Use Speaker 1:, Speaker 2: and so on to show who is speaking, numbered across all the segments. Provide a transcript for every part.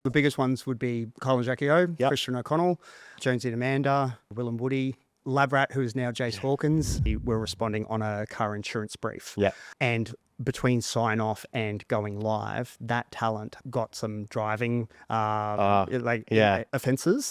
Speaker 1: The biggest ones would be Kyle and Jackie O,
Speaker 2: Yep.
Speaker 1: Christian O'Connell, Jonesy and Amanda, Will and Woody, Labrat, who is now Jace Hawkins. We were responding on a car insurance brief.
Speaker 2: Yeah.
Speaker 1: And between sign off and going live, that talent got some driving offences.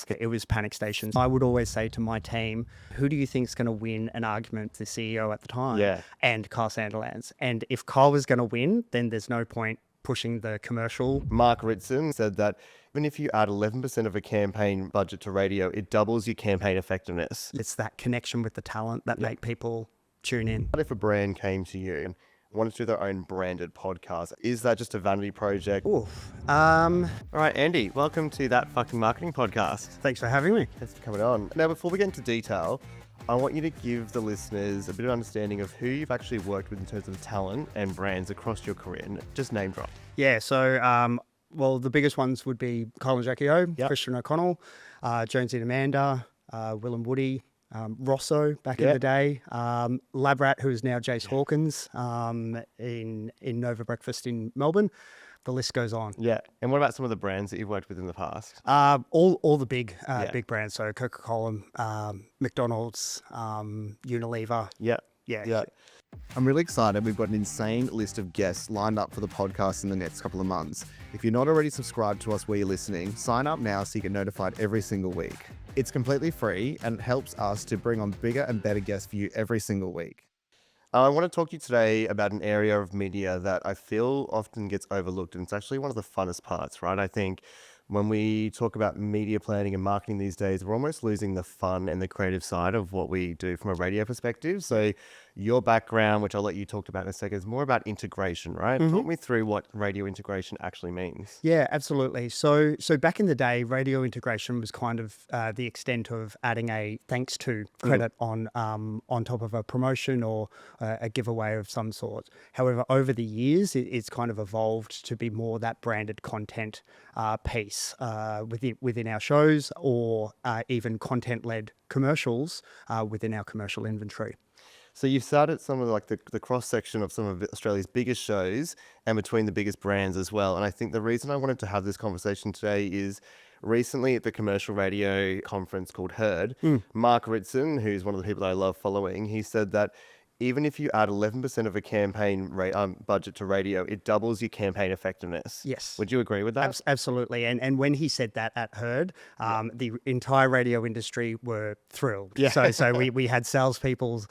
Speaker 1: It was panic stations. I would always say to my team, who do you think is going to win an argument with the CEO at the time?
Speaker 2: Yeah.
Speaker 1: And Kyle Sandilands. And if Kyle was going to win, then there's no point pushing the commercial.
Speaker 2: Mark Ritson said that even if you add 11% of a campaign budget to radio, it doubles your campaign effectiveness.
Speaker 1: It's that connection with the talent that make people tune in.
Speaker 2: What if a brand came to you and wanted to do their own branded podcast? Is that just a vanity project? All right, Andy, welcome to That Fucking Marketing Podcast.
Speaker 1: Thanks for having me.
Speaker 2: Thanks for coming on. Now, before we get into detail, I want you to give the listeners a bit of understanding of who you've actually worked with in terms of talent and brands across your career. And just name drop.
Speaker 1: Yeah, so, the biggest ones would be Kyle and Jackie O, Christian O'Connell, Jonesy and Amanda, Will and Woody, Rosso back in the day, Labrat, who is now Jace Hawkins in Nova Breakfast in Melbourne. The list goes on.
Speaker 2: Yeah. And what about some of the brands that you've worked with in the past?
Speaker 1: All the big brands. So Coca-Cola, McDonald's, Unilever. Yeah.
Speaker 3: I'm really excited. We've got an insane list of guests lined up for the podcast in the next couple of months. If you're not already subscribed to us where you're listening, sign up now so you get notified every single week. It's completely free and it helps us to bring on bigger and better guests for you every single week.
Speaker 2: I want to talk to you today about an area of media that I feel often gets overlooked, and it's actually one of the funnest parts, right? I think when we talk about media planning and marketing these days, we're almost losing the fun and the creative side of what we do from a radio perspective. So your background, which I'll let you talk about in a second, is more about integration, right? Talk me through what radio integration actually means.
Speaker 1: Yeah, absolutely. So back in the day, radio integration was kind of the extent of adding a thanks to credit on top of a promotion or a giveaway of some sort. However, over the years, it's kind of evolved to be more that branded content piece within our shows, or even content-led commercials within our commercial inventory.
Speaker 2: So you've started some of the cross-section of some of Australia's biggest shows and between the biggest brands as well. And I think the reason I wanted to have this conversation today is recently at the commercial radio conference called Heard, Mark Ritson, who's one of the people that I love following, he said that even if you add 11% of a campaign budget to radio, it doubles your campaign effectiveness.
Speaker 1: Yes.
Speaker 2: Would you agree with that?
Speaker 1: Absolutely. And when he said that at Heard, the entire radio industry were thrilled.
Speaker 2: Yeah.
Speaker 1: So we had salespeople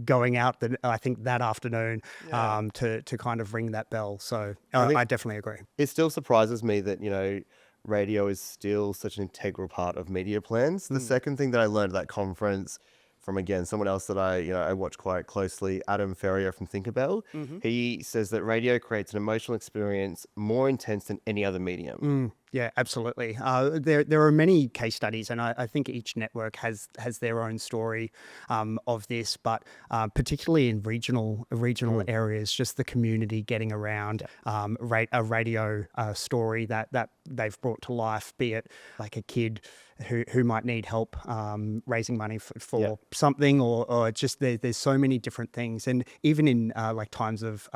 Speaker 1: going out I think that afternoon to kind of ring that bell. So I definitely agree.
Speaker 2: It still surprises me that, radio is still such an integral part of media plans. The second thing that I learned at that conference from, again, someone else that I watch quite closely, Adam Ferrier from Tinkerbell, he says that radio creates an emotional experience more intense than any other medium.
Speaker 1: Yeah, absolutely. There are many case studies, and I think each network has their own story of this, but particularly in regional areas, just the community getting around a radio story that they've brought to life, be it like a kid who might need help raising money for something, or just there's so many different things. And even in like times of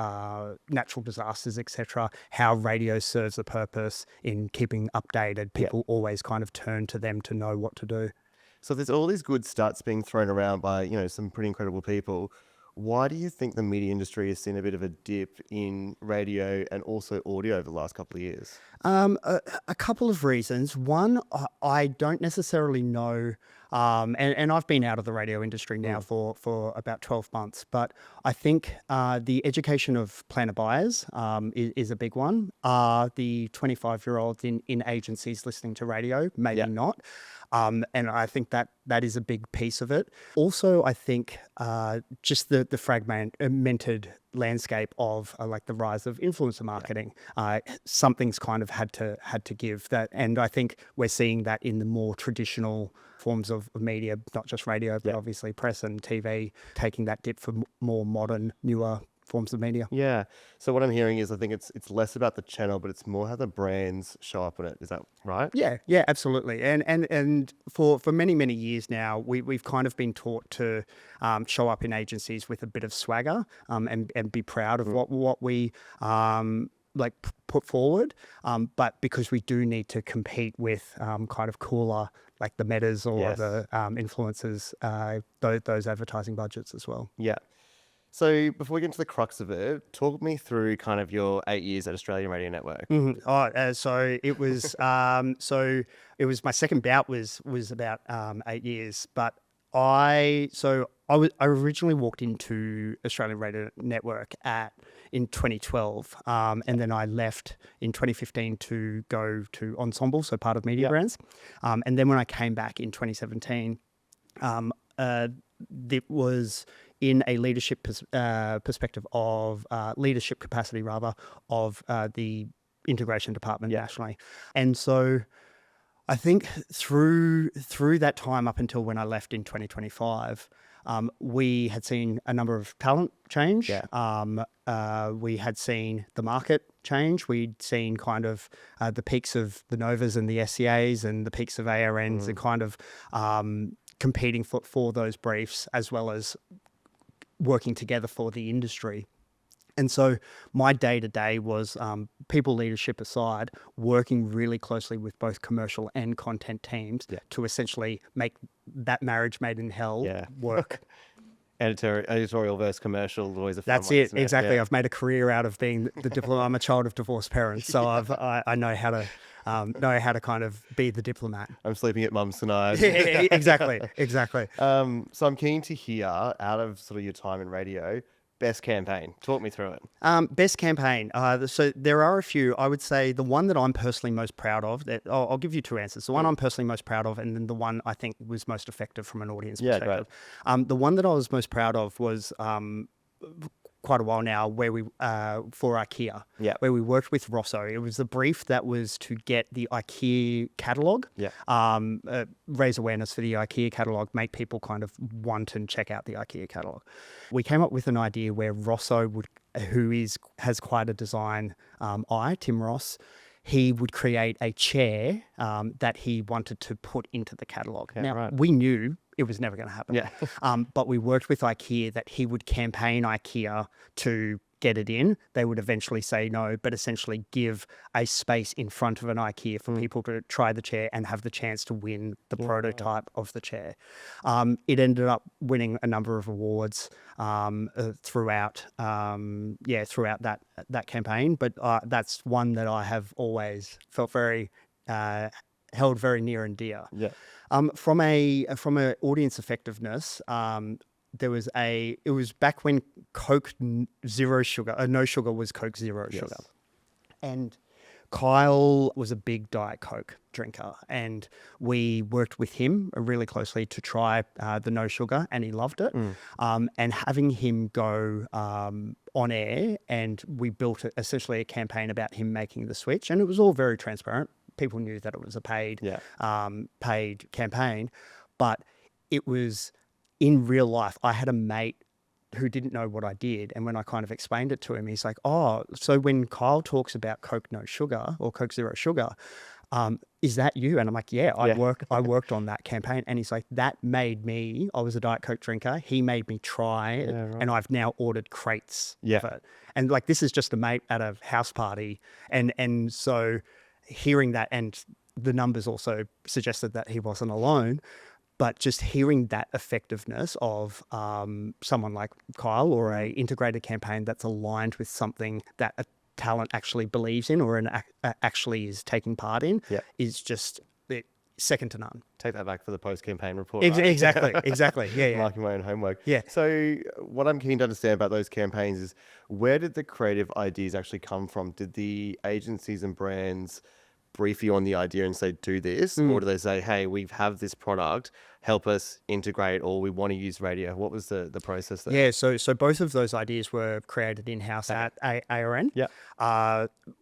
Speaker 1: natural disasters, etc., how radio serves a purpose in keeping updated. People always kind of turn to them to know what to do.
Speaker 2: So there's all these good stats being thrown around by, some pretty incredible people. Why do you think the media industry has seen a bit of a dip in radio and also audio over the last couple of years?
Speaker 1: A couple of reasons. One, I don't necessarily know, and I've been out of the radio industry now for about 12 months, but I think the education of planner buyers is a big one. Are the 25-year-olds in agencies listening to radio? Maybe not. And I think that is a big piece of it. Also, I think just the fragmented landscape of like the rise of influencer marketing, something's kind of had to give that, and I think we're seeing that in the more traditional forms of media, not just radio, but obviously press and TV, taking that dip for more modern, newer forms of media.
Speaker 2: Yeah. So what I'm hearing is I think it's less about the channel, but it's more how the brands show up in it. Is that right?
Speaker 1: Yeah, absolutely. And for many years now, we've kind of been taught to show up in agencies with a bit of swagger and be proud of what we put forward, but because we do need to compete with kind of cooler, like the Metas or the influencers, those advertising budgets as well.
Speaker 2: Yeah. So before we get into the crux of it, talk me through kind of your 8 years at Australian Radio Network.
Speaker 1: So it was my second bout was about 8 years, but I originally walked into Australian Radio Network in 2012, and then I left in 2015 to go to Ensemble, so part of Media Brands, and then when I came back in 2017, it was in a leadership perspective of leadership capacity rather of the integration department nationally, and so I think through that time up until when I left in 2025, we had seen a number of talent change. We had seen the market change. We'd seen kind of the peaks of the Novas and the SCAs and the peaks of ARNs and kind of competing for those briefs as well as working together for the industry. And so my day-to-day was, people leadership aside, working really closely with both commercial and content teams to essentially make that marriage made in hell work.
Speaker 2: Editorial versus commercial, always a fun
Speaker 1: That's
Speaker 2: one,
Speaker 1: it,
Speaker 2: isn't
Speaker 1: exactly.
Speaker 2: Yeah.
Speaker 1: I've made a career out of being the diplomat. I'm a child of divorced parents, so I know how to kind of be the diplomat.
Speaker 2: I'm sleeping at mum's tonight.
Speaker 1: Exactly.
Speaker 2: So I'm keen to hear, out of sort of your time in radio, best campaign. Talk me through it.
Speaker 1: Best campaign. So there are a few. I would say the one that I'm personally most proud of, I'll give you two answers. The one I'm personally most proud of, and then the one I think was most effective from an audience perspective.
Speaker 2: Great.
Speaker 1: The one that I was most proud of was quite a while now, where we for IKEA, where we worked with Rosso. It was the brief that was to get the IKEA catalogue, raise awareness for the IKEA catalogue, make people kind of want and check out the IKEA catalogue. We came up with an idea where Rosso has quite a design eye, Tim Ross. He would create a chair that he wanted to put into the catalogue. We knew it was never going to happen. But we worked with IKEA that he would campaign IKEA to get it in. They would eventually say no, but essentially give a space in front of an IKEA for people to try the chair and have the chance to win the prototype of the chair. It ended up winning a number of awards throughout that campaign. But that's one that I have always felt very held very near and dear. From a audience effectiveness, it was back when Coke Zero Sugar, no sugar was Coke Zero Sugar. And Kyle was a big Diet Coke drinker, and we worked with him really closely to try the no sugar, and he loved it. And having him go on air, and we built essentially a campaign about him making the switch, and it was all very transparent. People knew that it was a paid campaign, but it was in real life. I had a mate who didn't know what I did, and when I kind of explained it to him, he's like, "Oh, so when Kyle talks about Coke No Sugar or Coke Zero Sugar, is that you?" And I'm like, "Yeah, I worked on that campaign." And he's like, "That made me. I was a Diet Coke drinker. He made me try it, and I've now ordered crates of it." And like, this is just a mate at a house party, and so hearing that, and the numbers also suggested that he wasn't alone. But just hearing that effectiveness of someone like Kyle, or a integrated campaign that's aligned with something that a talent actually believes in, or actually is taking part in, is just second to none.
Speaker 2: Take that back for the post-campaign report.
Speaker 1: Exactly. Yeah.
Speaker 2: Marking my own homework.
Speaker 1: Yeah.
Speaker 2: So what I'm keen to understand about those campaigns is, where did the creative ideas actually come from? Did the agencies and brands brief you on the idea and say, do this? Or do they say, hey, we have this product, help us integrate, or we want to use radio? What was the process there?
Speaker 1: Yeah, so both of those ideas were created in-house at ARN.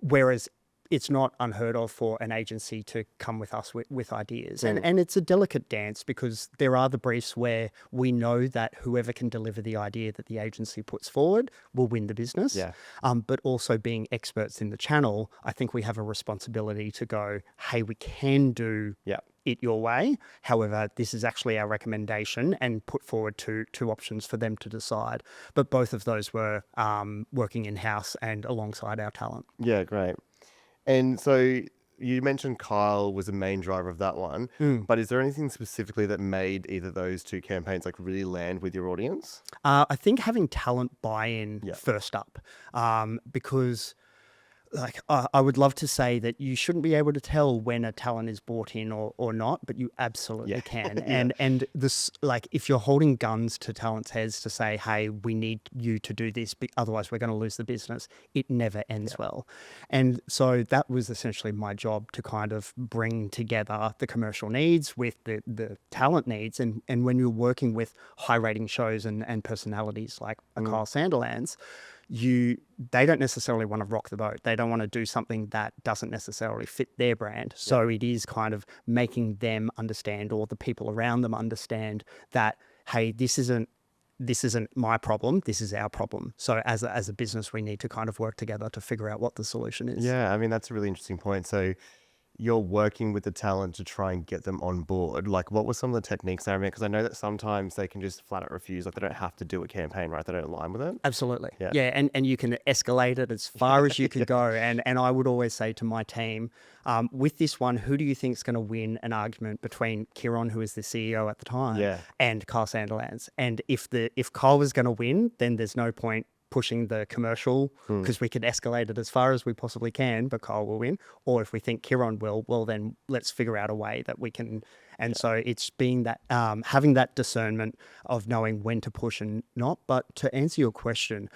Speaker 1: Whereas it's not unheard of for an agency to come with us with ideas. And it's a delicate dance, because there are the briefs where we know that whoever can deliver the idea that the agency puts forward will win the business. But also, being experts in the channel, I think we have a responsibility to go, hey, we can do it your way. However, this is actually our recommendation, and put forward two options for them to decide. But both of those were working in-house and alongside our talent.
Speaker 2: Yeah, great. And so you mentioned Kyle was the main driver of that one, but is there anything specifically that made either of those two campaigns like really land with your audience?
Speaker 1: I think having talent buy-in
Speaker 2: Yeah.
Speaker 1: first up, because like I would love to say that you shouldn't be able to tell when a talent is bought in or not, but you absolutely
Speaker 2: Yeah.
Speaker 1: can.
Speaker 2: Yeah.
Speaker 1: And this, like, if you're holding guns to talent's heads to say, hey, we need you to do this, otherwise we're going to lose the business, it never ends well. And so that was essentially my job, to kind of bring together the commercial needs with the talent needs. And when you're working with high rating shows and personalities like a Kyle Sandilands, they don't necessarily want to rock the boat. They don't want to do something that doesn't necessarily fit their brand. So it is kind of making them understand, or the people around them understand, that, hey, this isn't my problem, this is our problem. So as a business, we need to kind of work together to figure out what the solution is.
Speaker 2: Yeah, I mean, that's a really interesting point. So you're working with the talent to try and get them on board. Like, what were some of the techniques there? Because I know that sometimes they can just flat out refuse. Like, they don't have to do a campaign, right? They don't align with it.
Speaker 1: Absolutely.
Speaker 2: Yeah.
Speaker 1: Yeah. And you can escalate it as far as you can go. And I would always say to my team, with this one, who do you think is going to win an argument between Kieran, who is the CEO at the time, and Kyle Sandilands? And if Kyle was going to win, then there's no point pushing the commercial, because we could escalate it as far as we possibly can, but Kyle will win. Or if we think Kieran will, well, then let's figure out a way that we can. And so it's being that, having that discernment of knowing when to push and not. But to answer your question,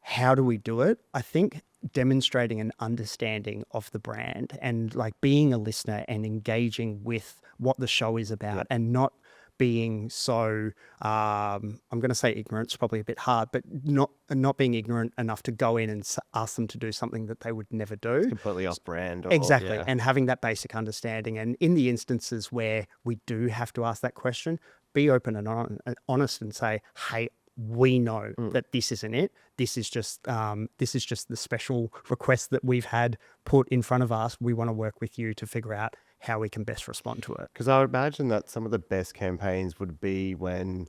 Speaker 1: how do we do it? I think demonstrating an understanding of the brand, and like being a listener and engaging with what the show is about, and not being so, I'm going to say ignorant, it's probably a bit hard, but not being ignorant enough to go in and ask them to do something that they would never do.
Speaker 2: Completely off brand.
Speaker 1: Exactly. And having that basic understanding. And in the instances where we do have to ask that question, be open and honest and say, hey, we know that this isn't it. This is just the special request that we've had put in front of us. We want to work with you to figure out how we can best respond to it.
Speaker 2: Because I would imagine that some of the best campaigns would be when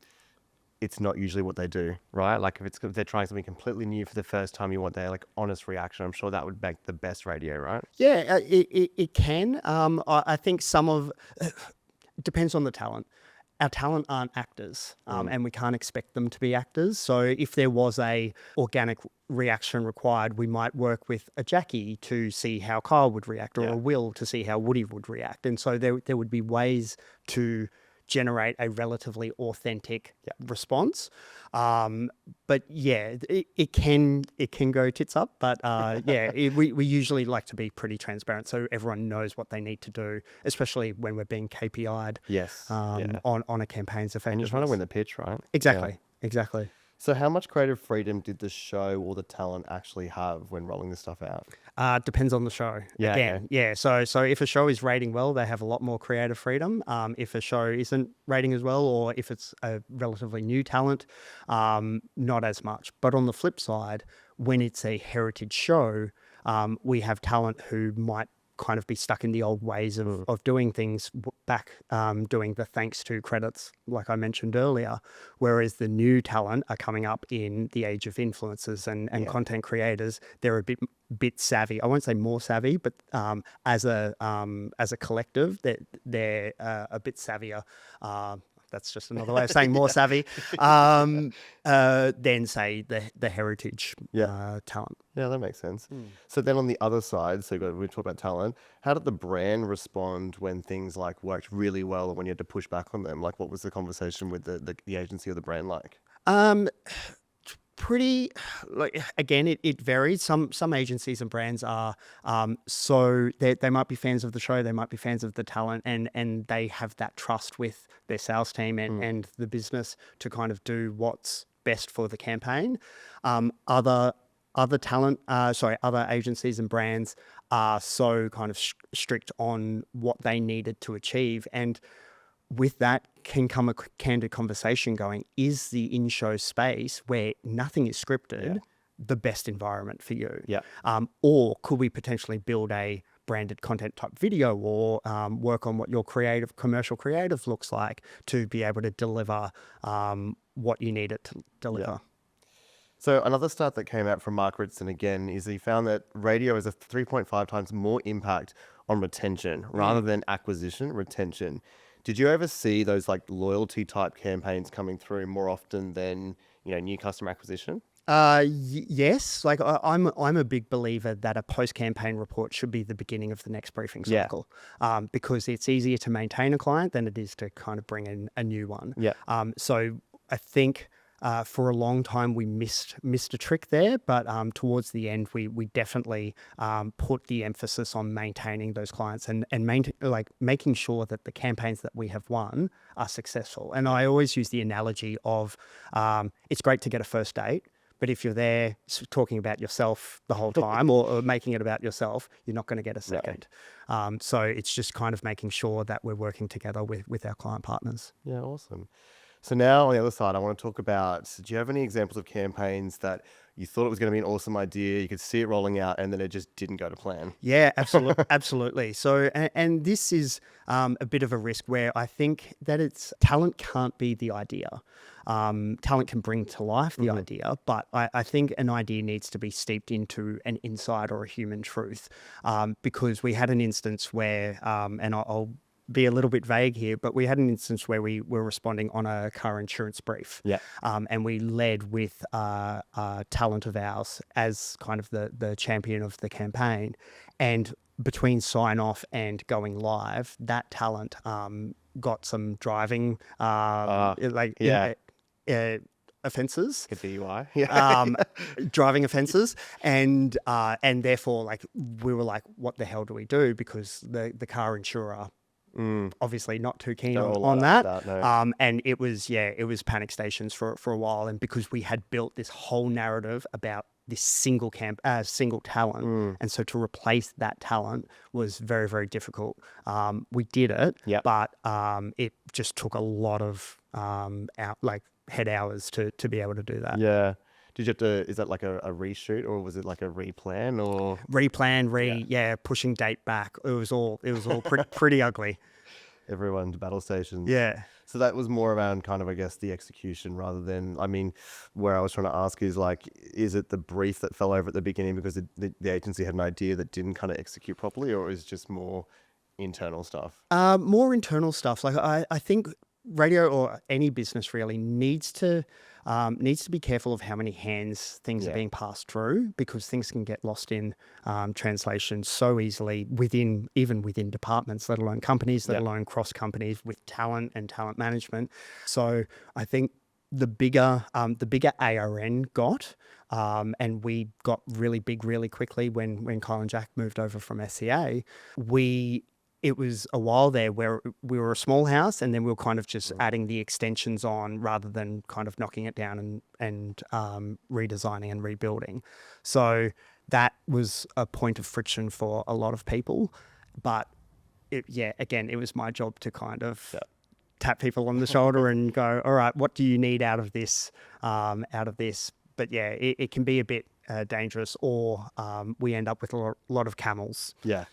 Speaker 2: it's not usually what they do, right? Like if they're trying something completely new for the first time, you want their like honest reaction. I'm sure that would make the best radio, right?
Speaker 1: Yeah, it can. I think depends on the talent. Our talent aren't actors, and we can't expect them to be actors. So if there was a organic reaction required, we might work with a Jackie to see how Kyle would react, or a Will to see how Woody would react. And so there would be ways to generate a relatively authentic response. But yeah, it can go tits up. But we usually like to be pretty transparent, so everyone knows what they need to do, especially when we're being KPI'd.
Speaker 2: Yes.
Speaker 1: On a campaign's effectiveness.
Speaker 2: And you're trying to win the pitch, right?
Speaker 1: Exactly. Exactly.
Speaker 2: So how much creative freedom did the show or the talent actually have when rolling this stuff out?
Speaker 1: Depends on the show.
Speaker 2: Yeah.
Speaker 1: Again,
Speaker 2: Okay.
Speaker 1: yeah. So if a show is rating well, they have a lot more creative freedom. If a show isn't rating as well, or if it's a relatively new talent, not as much. But on the flip side, when it's a heritage show, we have talent who might kind of be stuck in the old ways of doing things back, doing the thanks to credits, like I mentioned earlier, whereas the new talent are coming up in the age of influencers and content creators. They're a bit savvy. I won't say more savvy, but as a collective, they're a bit savvier. That's just another way of saying more savvy than say the heritage talent.
Speaker 2: Yeah, that makes sense. So then on the other side, so we talk about talent, how did the brand respond when things like worked really well, or when you had to push back on them? Like, what was the conversation with the agency or the brand like?
Speaker 1: Pretty, like, again, it varies. Some agencies and brands are so they might be fans of the show, they might be fans of the talent, and they have that trust with their sales team and the business to kind of do what's best for the campaign. Other agencies and brands are so kind of strict on what they needed to achieve, and with that can come a candid conversation going, is the in-show space where nothing is scripted the best environment for you?
Speaker 2: Yeah.
Speaker 1: Or could we potentially build a branded content type video, or work on what your commercial creative looks like to be able to deliver what you need it to deliver.
Speaker 2: So another stat that came out from Mark Ritson again is he found that radio has a 3.5 times more impact on retention rather than acquisition, retention. Did you ever see those like loyalty type campaigns coming through more often than, new customer acquisition?
Speaker 1: Yes, like I'm a big believer that a post-campaign report should be the beginning of the next briefing cycle, because it's easier to maintain a client than it is to kind of bring in a new one.
Speaker 2: Yeah.
Speaker 1: So I think for a long time we missed a trick there, but towards the end we definitely put the emphasis on maintaining those clients and making sure that the campaigns that we have won are successful. And I always use the analogy of it's great to get a first date, but if you're there talking about yourself the whole time or making it about yourself, you're not going to get a second. Right. So it's just kind of making sure that we're working together with our client partners.
Speaker 2: Yeah, awesome. So now on the other side, I want to talk about, do you have any examples of campaigns that you thought it was going to be an awesome idea, you could see it rolling out, and then it just didn't go to plan?
Speaker 1: Yeah, absolutely. So, and this is a bit of a risk where I think that talent can't be the idea. Talent can bring to life the idea, but I think an idea needs to be steeped into an insight or a human truth, because we had an instance where, and I'll be a little bit vague here, but we had an instance where we were responding on a car insurance brief.
Speaker 2: Yeah.
Speaker 1: And we led with a talent of ours as kind of the champion of the campaign. And between sign off and going live, that talent got some driving offences.
Speaker 2: Could be DUI. Yeah.
Speaker 1: Driving offences. And therefore, like, we were like, what the hell do we do? Because the car insurer obviously not too keen on that. No. And it was panic stations for a while. And because we had built this whole narrative about this single talent. And so to replace that talent was very, very difficult. We did it, but it just took a lot of head hours to be able to do that.
Speaker 2: Yeah. Did you have to, is that like a reshoot, or was it like a replan, or?
Speaker 1: Replan, pushing date back. It was all pretty ugly.
Speaker 2: Everyone to battle stations.
Speaker 1: Yeah.
Speaker 2: So that was more around kind of, I guess, the execution rather than, where I was trying to ask is like, is it the brief that fell over at the beginning because the agency had an idea that didn't kind of execute properly, or is it just more internal stuff?
Speaker 1: More internal stuff. Like I think radio, or any business really, needs to be careful of how many hands things are being passed through, because things can get lost in translation so easily within departments, let alone companies, let alone cross companies with talent and talent management. So I think the bigger ARN got, and we got really big really quickly when Kyle and Jack moved over from SCA, it was a while there where we were a small house, and then we were kind of just adding the extensions on rather than kind of knocking it down and redesigning and rebuilding. So that was a point of friction for a lot of people. But it was my job to kind of tap people on the shoulder and go, all right, what do you need out of this? But it can be a bit dangerous, or we end up with a lot of camels.
Speaker 2: Yeah.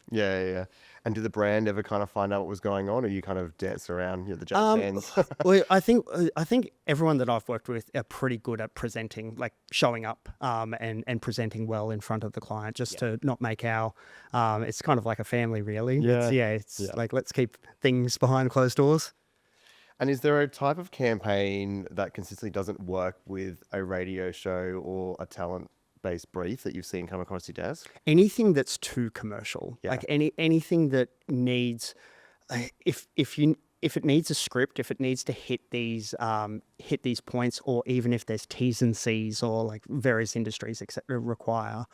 Speaker 2: And did the brand ever kind of find out what was going on, or you kind of danced around the judge hands?
Speaker 1: Well, I think everyone that I've worked with are pretty good at presenting, like showing up and presenting well in front of the client, just to not make it's kind of like a family, really. It's like, let's keep things behind closed doors.
Speaker 2: And is there a type of campaign that consistently doesn't work with a radio show or a talent-based brief that you've seen come across your desk?
Speaker 1: Anything that's too commercial, like anything that needs, if it needs a script, if it needs to hit these points, or even if there's T's and C's or like various industries require,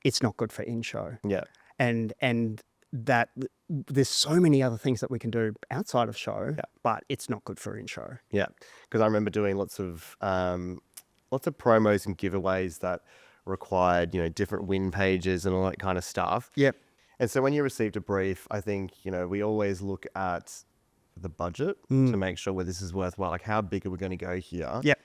Speaker 1: it's not good for in-show.
Speaker 2: Yeah.
Speaker 1: And that there's so many other things that we can do outside of show, but it's not good for in-show.
Speaker 2: Yeah, because I remember doing lots of promos and giveaways that required, different win pages and all that kind of stuff.
Speaker 1: Yep.
Speaker 2: And so when you received a brief, I think, we always look at the budget to make sure where this is worthwhile. Like, how big are we going to go here?
Speaker 1: Yep.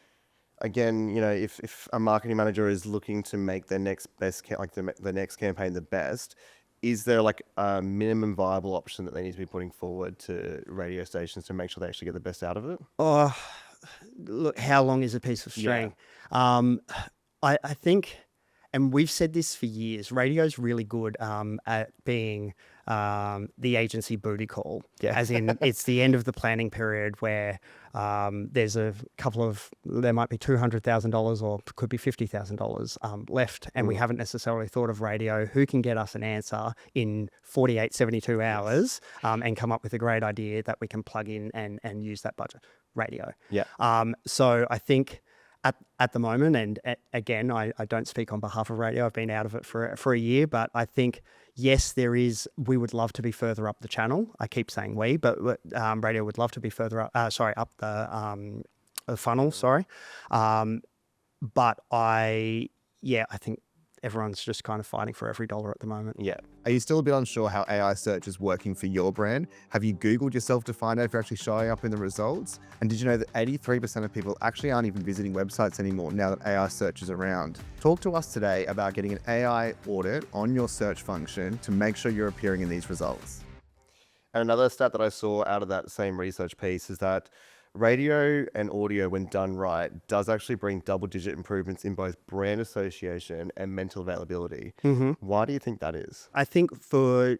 Speaker 2: Again, if a marketing manager is looking to make their next best, the next campaign the best, is there like a minimum viable option that they need to be putting forward to radio stations to make sure they actually get the best out of it?
Speaker 1: Oh, look, how long is a piece of string? I think, and we've said this for years, radio's really good at being the agency booty call.
Speaker 2: Yeah.
Speaker 1: As in, it's the end of the planning period where there's a couple of, there might be $200,000 or could be $50,000 left, and we haven't necessarily thought of radio. Who can get us an answer in 48, 72 hours and come up with a great idea that we can plug in and use that budget? Radio.
Speaker 2: Yeah.
Speaker 1: So I think at the moment, and again, I don't speak on behalf of radio. I've been out of it for a year, but I think, yes, there is, we would love to be further up the channel. I keep saying we, but radio would love to be further up, up the funnel, sorry. But I think everyone's just kind of fighting for every dollar at the moment.
Speaker 2: Yeah.
Speaker 3: Are you still a bit unsure how AI search is working for your brand? Have you Googled yourself to find out if you're actually showing up in the results? And did you know that 83% of people actually aren't even visiting websites anymore now that AI search is around? Talk to us today about getting an AI audit on your search function to make sure you're appearing in these results.
Speaker 2: And another stat that I saw out of that same research piece is that radio and audio, when done right, does actually bring double-digit improvements in both brand association and mental availability. Why do you think that is?
Speaker 1: I think for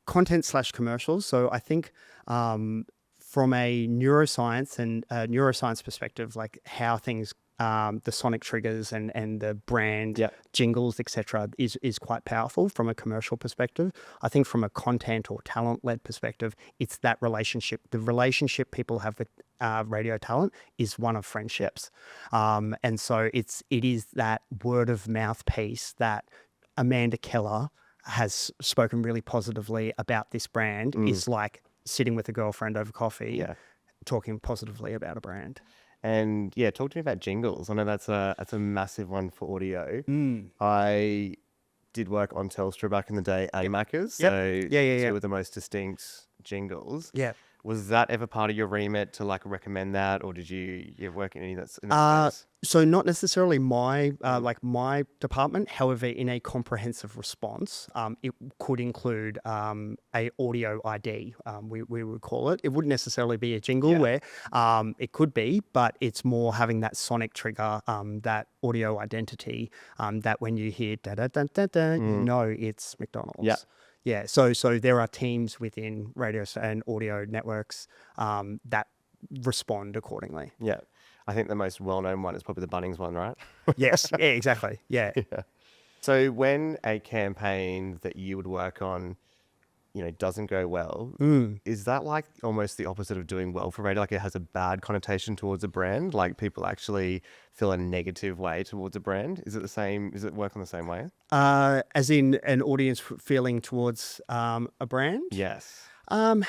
Speaker 1: content/commercials, so I think from a neuroscience and neuroscience perspective, like how things, the sonic triggers and the brand jingles, etc., is quite powerful from a commercial perspective. I think from a content or talent-led perspective, it's that relationship. The relationship people have with radio talent is one of friendships, and so it is that word of mouth piece that Amanda Keller has spoken really positively about this brand. Is like sitting with a girlfriend over coffee, talking positively about a brand.
Speaker 2: And yeah, talk to me about jingles. I know that's a massive one for audio. I did work on Telstra back in the day, Macas. So two of the most distinct jingles.
Speaker 1: Yeah.
Speaker 2: Was that ever part of your remit to like recommend that, or did you work in any of that in that space?
Speaker 1: So not necessarily my my department. However, in a comprehensive response, it could include a audio ID. We would call it. It wouldn't necessarily be a jingle where it could be, but it's more having that sonic trigger, that audio identity, that when you hear da da da da da, you know it's McDonald's.
Speaker 2: Yeah.
Speaker 1: Yeah, so there are teams within radio and audio networks that respond accordingly.
Speaker 2: Yeah. I think the most well-known one is probably the Bunnings one, right?
Speaker 1: Yes, yeah, exactly. Yeah.
Speaker 2: So when a campaign that you would work on, doesn't go well, is that like almost the opposite of doing well for radio? Like it has a bad connotation towards a brand? Like people actually feel a negative way towards a brand? Is it the same? Does it work on the same way?
Speaker 1: As in an audience feeling towards a brand?
Speaker 2: Yes.
Speaker 1: Not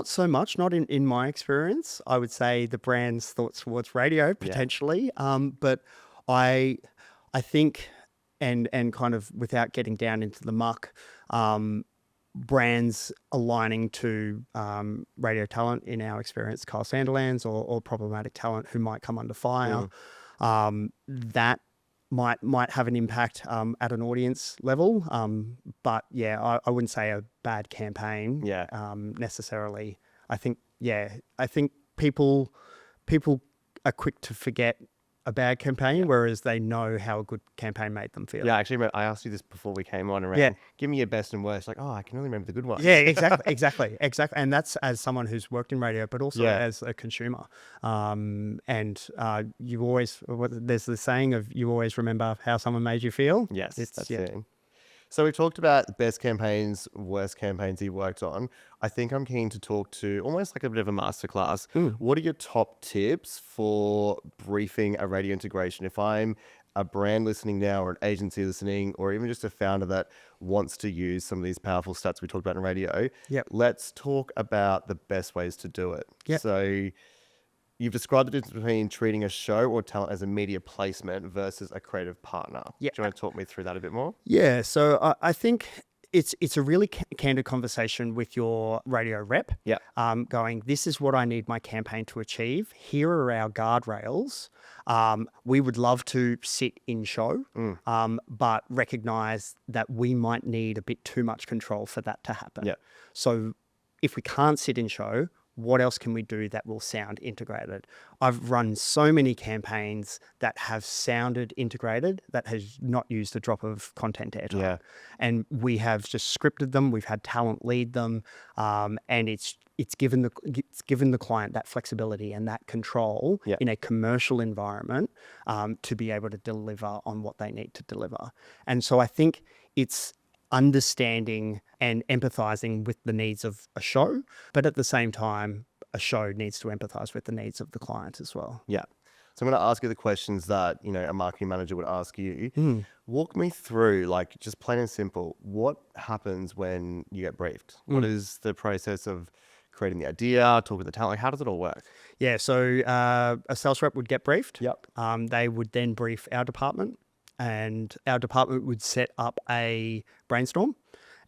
Speaker 1: so much, not in my experience. I would say the brand's thoughts towards radio potentially. But I think, and kind of without getting down into the muck, brands aligning to radio talent, in our experience, Kyle Sandilands or Programmatic talent who might come under fire, that might have an impact at an audience level. But yeah, I wouldn't say a bad campaign necessarily. I think people are quick to forget a bad campaign, whereas they know how a good campaign made them feel.
Speaker 2: Yeah, actually, I asked you this before we came on around. Give me your best and worst. Like, I can only remember the good ones.
Speaker 1: Yeah, exactly. And that's as someone who's worked in radio, but also as a consumer. You always, there's the saying of you always remember how someone made you feel.
Speaker 2: Yes, that's it. So we talked about the best campaigns, worst campaigns you worked on. I think I'm keen to talk to almost like a bit of a masterclass. What are your top tips for briefing a radio integration? If I'm a brand listening now, or an agency listening, or even just a founder that wants to use some of these powerful stats we talked about in radio, let's talk about the best ways to do it. So you've described the difference between treating a show or talent as a media placement versus a creative partner. Do you want to talk me through that a bit more?
Speaker 1: Yeah, so I think it's a really candid conversation with your radio rep.
Speaker 2: Yeah.
Speaker 1: Going, this is what I need my campaign to achieve. Here are our guardrails. We would love to sit in show, but recognize that we might need a bit too much control for that to happen.
Speaker 2: Yeah.
Speaker 1: So if we can't sit in show, what else can we do that will sound integrated? I've run so many campaigns that have sounded integrated that has not used a drop of content airtime.
Speaker 2: Yeah.
Speaker 1: And we have just scripted them. We've had talent lead them, and it's given the client that flexibility and that control in a commercial environment to be able to deliver on what they need to deliver. And so I think it's understanding and empathizing with the needs of a show, but at the same time, a show needs to empathize with the needs of the client as well.
Speaker 2: Yeah. So I'm going to ask you the questions that, a marketing manager would ask you. Walk me through, like, just plain and simple, what happens when you get briefed? What is the process of creating the idea, talking to the talent? Like, how does it all work?
Speaker 1: Yeah, so a sales rep would get briefed.
Speaker 2: Yep.
Speaker 1: They would then brief our department, and our department would set up a brainstorm.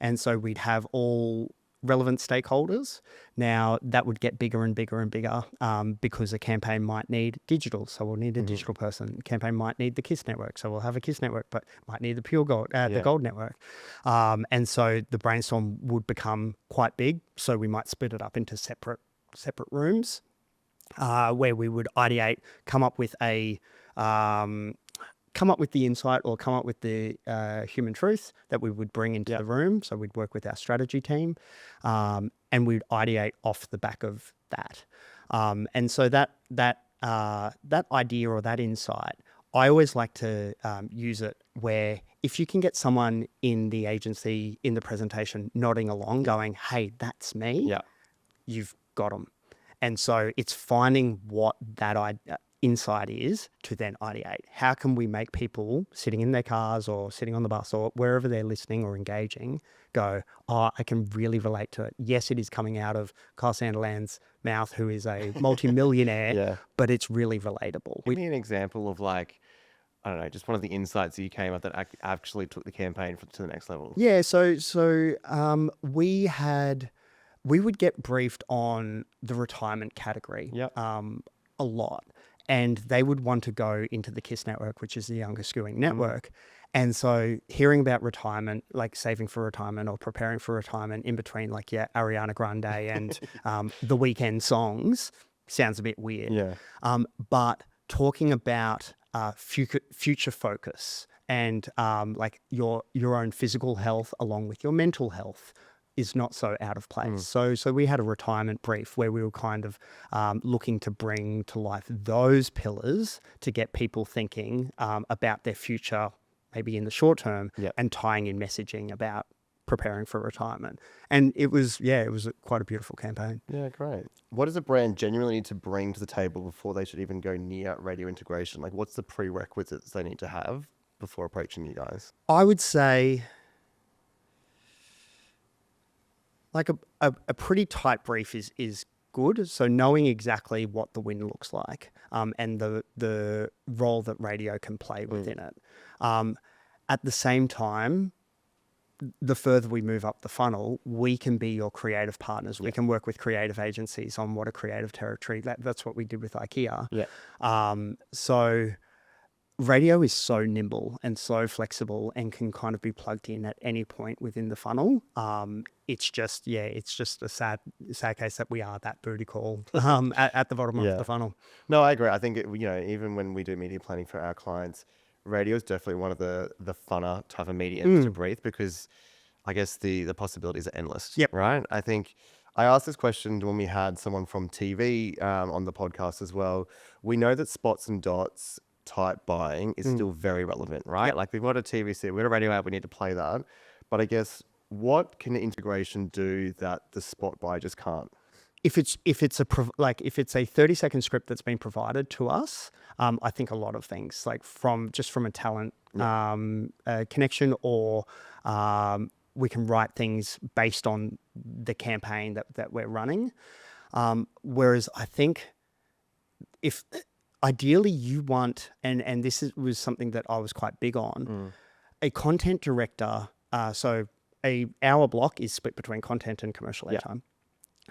Speaker 1: And so we'd have all relevant stakeholders. Now that would get bigger and bigger and bigger because a campaign might need digital. So we'll need a digital person. A campaign might need the KISS network. So we'll have a KISS network, but might need the Pure Gold, the Gold network. And so the brainstorm would become quite big. So we might split it up into separate rooms where we would ideate, come up with the insight or come up with the human truth that we would bring into the room. So we'd work with our strategy team and we'd ideate off the back of that. And so that idea or that insight, I always like to use it where if you can get someone in the agency, in the presentation, nodding along, going, hey, that's me, you've got them. And so it's finding what that insight is to then ideate. How can we make people sitting in their cars or sitting on the bus or wherever they're listening or engaging go, oh, I can really relate to it. Yes, it is coming out of Kyle Sandilands' mouth, who is a multi-millionaire, but it's really relatable.
Speaker 2: Give me an example of, like, I don't know, just one of the insights that you came up that actually took the campaign to the next level.
Speaker 1: Yeah, so we would get briefed on the retirement category a lot. And they would want to go into the KISS network, which is the younger skewing network. And so hearing about retirement, like saving for retirement or preparing for retirement in between, like, Ariana Grande and the weekend songs sounds a bit weird.
Speaker 2: Yeah.
Speaker 1: But talking about future focus and like your own physical health along with your mental health is not so out of place. So we had a retirement brief where we were kind of looking to bring to life those pillars to get people thinking about their future, maybe in the short term, and tying in messaging about preparing for retirement. And it was quite a beautiful campaign.
Speaker 2: Yeah, great. What does a brand genuinely need to bring to the table before they should even go near radio integration? Like, what's the prerequisites they need to have before approaching you guys?
Speaker 1: I would say, like, a pretty tight brief is good. So knowing exactly what the win looks like and the role that radio can play within it. At the same time, the further we move up the funnel, we can be your creative partners. We can work with creative agencies on what a creative territory. That's what we did with IKEA. So radio is so nimble and so flexible and can kind of be plugged in at any point within the funnel. It's just a sad case that we are that booty call at the bottom of the funnel.
Speaker 2: No, I agree. I think even when we do media planning for our clients, radio is definitely one of the funner type of mediums to breathe, because I guess the possibilities are endless. Right. I think I asked this question when we had someone from TV on the podcast as well. We know that spots and dots type buying is still very relevant, right? Like, we've got a TV set, we've got a radio ad, we need to play that. But I guess, what can the integration do that the spot buy just can't?
Speaker 1: If it's a 30-second script that's been provided to us, I think a lot of things, like from a talent connection, or we can write things based on the campaign that we're running. Whereas I think if ideally you want, and was something that I was quite big on, a content director. So a hour block is split between content and commercial airtime.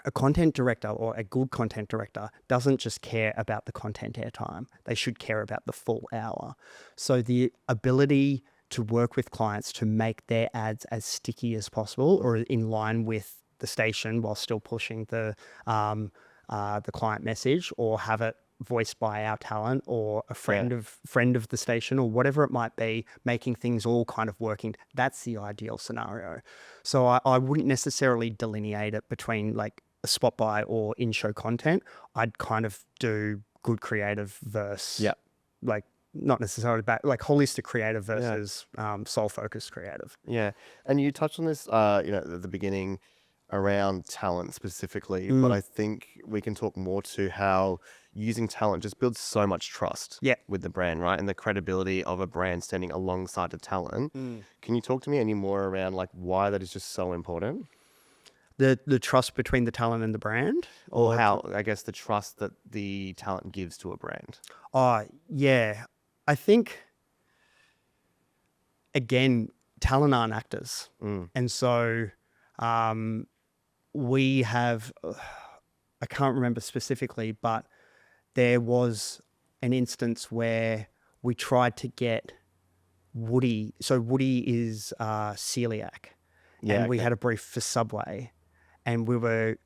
Speaker 1: A content director or a good content director doesn't just care about the content airtime. They should care about the full hour. So the ability to work with clients to make their ads as sticky as possible or in line with the station while still pushing the client message, or have it voiced by our talent or a friend of the station or whatever it might be, making things all kind of working. That's the ideal scenario. So I wouldn't necessarily delineate it between like a spot buy or in-show content. I'd kind of do good creative versus like not necessarily bad, like holistic creative versus sole focused creative.
Speaker 2: Yeah. And you touched on this, at the beginning around talent specifically, but I think we can talk more to how using talent just builds so much trust with the brand, right? And the credibility of a brand standing alongside the talent. Can you talk to me any more around like why that is just so important?
Speaker 1: The trust between the talent and the brand,
Speaker 2: or how, I guess, the trust that the talent gives to a brand.
Speaker 1: Yeah. I think, again, talent aren't actors. And so we have, I can't remember specifically, but there was an instance where we tried to get Woody. So Woody is celiac. And we had a brief for Subway. And we were,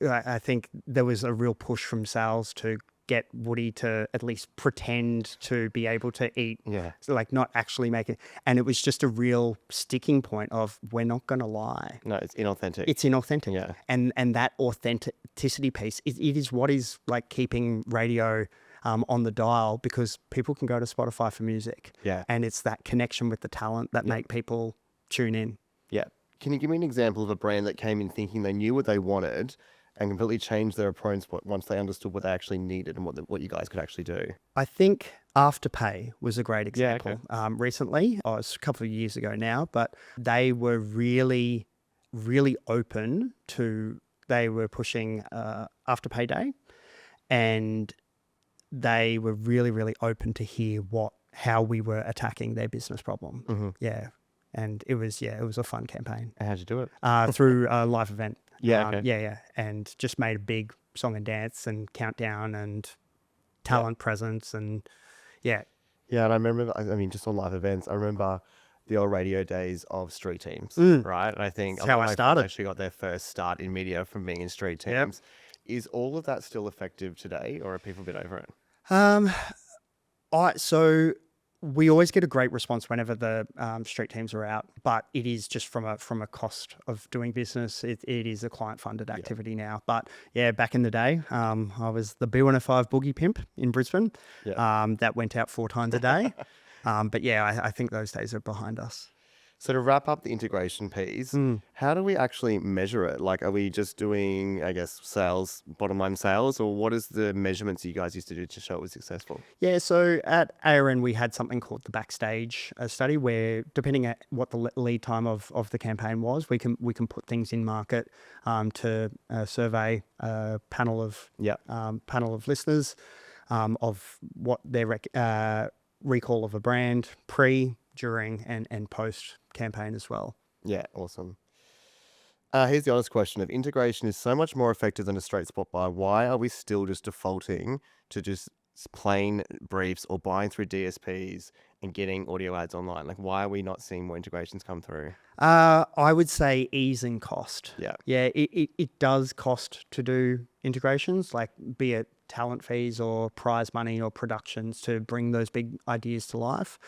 Speaker 1: I think there was a real push from sales to get Woody to at least pretend to be able to eat, so like not actually make it. And it was just a real sticking point of, we're not going to lie.
Speaker 2: No, it's inauthentic.
Speaker 1: It's inauthentic.
Speaker 2: Yeah.
Speaker 1: And that authenticity piece, it is what is like keeping radio on the dial, because people can go to Spotify for music.
Speaker 2: Yeah.
Speaker 1: And it's that connection with the talent that make people tune in.
Speaker 2: Yeah. Can you give me an example of a brand that came in thinking they knew what they wanted and completely changed their approach once they understood what they actually needed and what you guys could actually do?
Speaker 1: I think Afterpay was a great example.
Speaker 2: Yeah,
Speaker 1: recently, it's a couple of years ago now, but they were really, really open to, they were pushing Afterpay Day, and they were really, really open to hear how we were attacking their business problem. Yeah. And it was a fun campaign.
Speaker 2: How'd you do it?
Speaker 1: Through a live event.
Speaker 2: Yeah.
Speaker 1: And just made a big song and dance and countdown and talent presence and Yeah,
Speaker 2: and I remember, just on live events, I remember the old radio days of street teams, right? And I think
Speaker 1: that's how I started.
Speaker 2: actually got their first start in media from being in street teams. Is all of that still effective today, or are people a bit over it?
Speaker 1: So we always get a great response whenever the street teams are out, but it is just from a cost of doing business. It is a client-funded activity now. But yeah, back in the day, I was the B105 boogie pimp in Brisbane. That went out 4 times a day. But yeah, I think those days are behind us.
Speaker 2: So to wrap up the integration piece, how do we actually measure it? Like, are we just doing, I guess, sales, bottom line sales, or what is the measurements you guys used to do to show it was successful?
Speaker 1: Yeah, so at ARN, we had something called the backstage study, where depending at what the lead time of the campaign was, we can put things in market to survey a panel of listeners of what their recall of a brand pre, during, and post campaign as well.
Speaker 2: Yeah, awesome. Here's the honest question. If integration is so much more effective than a straight spot buy, why are we still just defaulting to just plain briefs or buying through DSPs and getting audio ads online? Like, why are we not seeing more integrations come through?
Speaker 1: I would say ease and cost.
Speaker 2: Yeah,
Speaker 1: it does cost to do integrations, like be it talent fees or prize money or productions to bring those big ideas to life.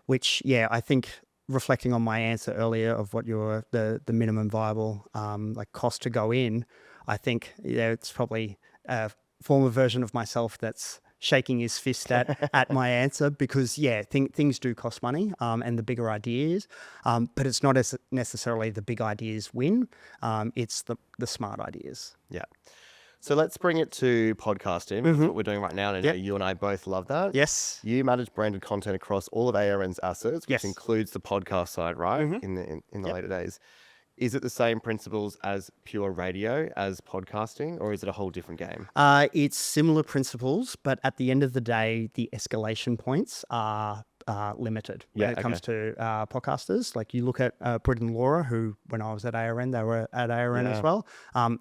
Speaker 1: Which, I think, reflecting on my answer earlier of what the minimum viable like cost to go in, I think it's probably a former version of myself that's shaking his fist at my answer, because things do cost money, and the bigger ideas, but it's not necessarily the big ideas win. It's the smart ideas.
Speaker 2: Yeah. So let's bring it to podcasting. That's what we're doing right now. And I know you and I both love that.
Speaker 1: Yes.
Speaker 2: You manage branded content across all of ARN's assets, which includes the podcast side, right? In the later days. Is it the same principles as pure radio as podcasting, or is it a whole different game?
Speaker 1: It's similar principles, but at the end of the day, the escalation points are limited
Speaker 2: Yeah,
Speaker 1: when it comes to podcasters. Like you look at Britt and Laura, who when I was at ARN, they were at ARN as well.